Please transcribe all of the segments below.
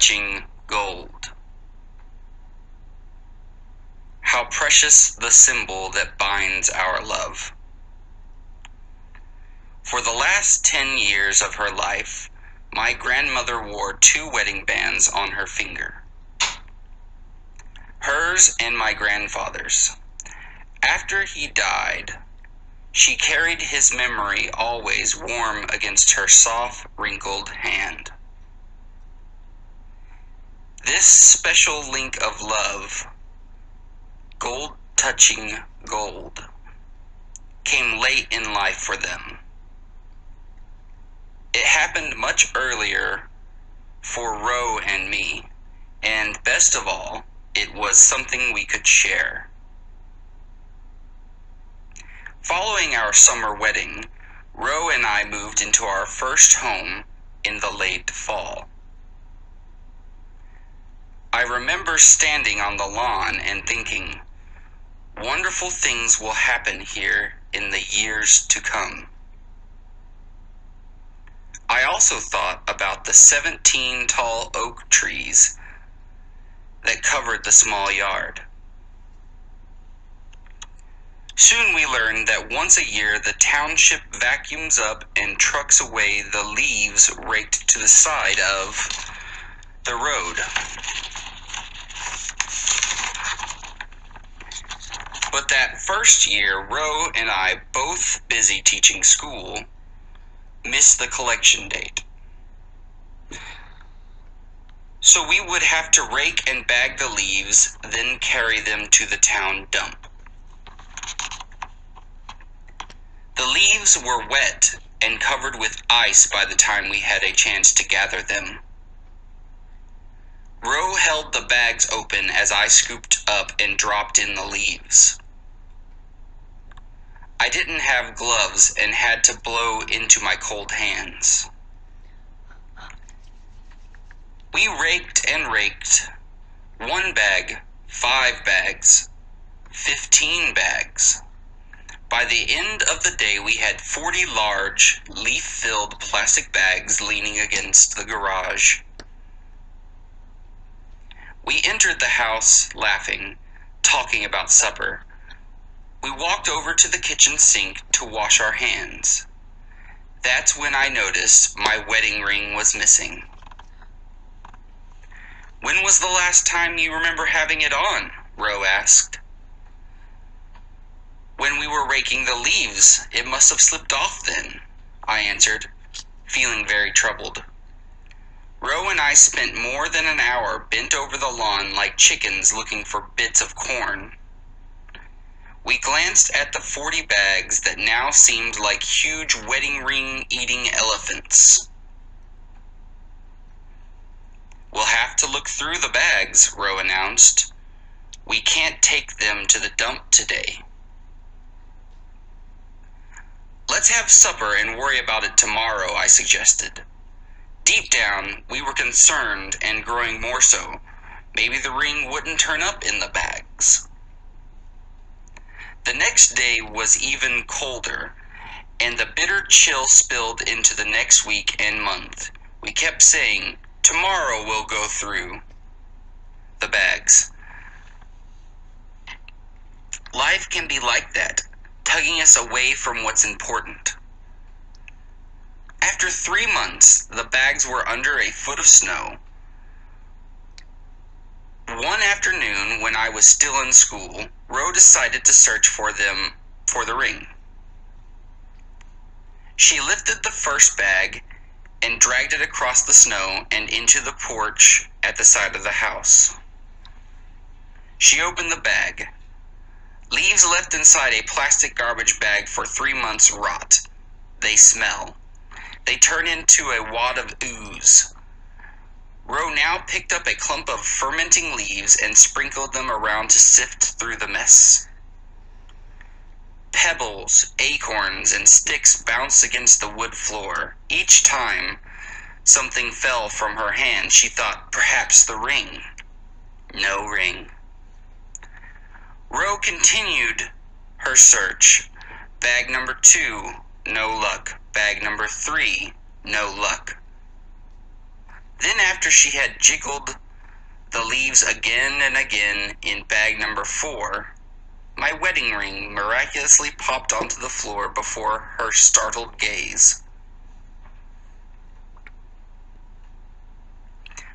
touching gold. How precious the symbol that binds our love. For the last 10 years of her life, my grandmother wore 2 wedding bands on her finger. Hers and my grandfather's. After he died, she carried his memory always warm against her soft, wrinkled hand. This special link of love, gold touching gold, came late in life for them. It happened much earlier for Ro and me, and best of all, it was something we could share. Following our summer wedding, Ro and I moved into our first home in the late fall. I remember standing on the lawn and thinking, wonderful things will happen here in the years to come. I also thought about the 17 tall oak trees that covered the small yard. Soon we learned that once a year the township vacuums up and trucks away the leaves raked to the side of the road. But that first year, Ro and I, both busy teaching school, missed the collection date. So we would have to rake and bag the leaves, then carry them to the town dump. The leaves were wet and covered with ice by the time we had a chance to gather them. Ro held the bags open as I scooped up and dropped in the leaves. I didn't have gloves and had to blow into my cold hands. We raked and raked. 1 bag, 5 bags, 15 bags. By the end of the day, we had 40 large, leaf-filled plastic bags leaning against the garage. We entered the house laughing, talking about supper. We walked over to the kitchen sink to wash our hands. That's when I noticed my wedding ring was missing. When was the last time you remember having it on? Ro asked. When we were raking the leaves, it must have slipped off then, I answered, feeling very troubled. Ro and I spent more than an hour bent over the lawn like chickens looking for bits of corn. We glanced at the 40 bags that now seemed like huge wedding ring-eating elephants. We'll have to look through the bags, Ro announced. We can't take them to the dump today. Let's have supper and worry about it tomorrow, I suggested. Deep down, we were concerned and growing more so. Maybe the ring wouldn't turn up in the bags. The next day was even colder, and the bitter chill spilled into the next week and month. We kept saying, tomorrow we'll go through the bags. Life can be like that, tugging us away from what's important. After 3 months, the bags were under a foot of snow. One afternoon, when I was still in school, Ro decided to search for the ring. She lifted the first bag and dragged it across the snow and into the porch at the side of the house. She opened the bag. Leaves left inside a plastic garbage bag for 3 months rot. They smell. They turn into a wad of ooze. Ro now picked up a clump of fermenting leaves and sprinkled them around to sift through the mess. Pebbles, acorns, and sticks bounced against the wood floor. Each time something fell from her hand, she thought, perhaps the ring. No ring. Ro continued her search. Bag number 2, no luck. Bag number 3, no luck. Then after she had jiggled the leaves again and again in bag number 4, my wedding ring miraculously popped onto the floor before her startled gaze.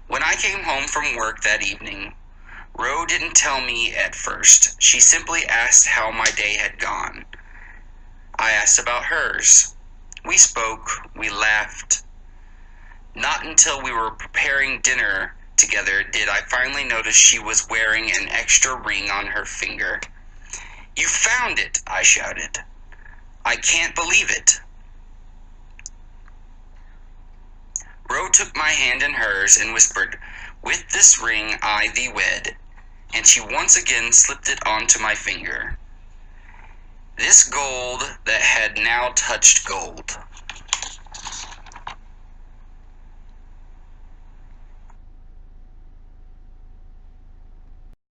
When I came home from work that evening, Ro didn't tell me at first. She simply asked how my day had gone. I asked about hers. We spoke, we laughed. Not until we were preparing dinner together did I finally notice she was wearing an extra ring on her finger. "You found it!" I shouted. "I can't believe it." Ro took my hand in hers and whispered, "With this ring I thee wed," and she once again slipped it onto my finger. This gold that had now touched gold.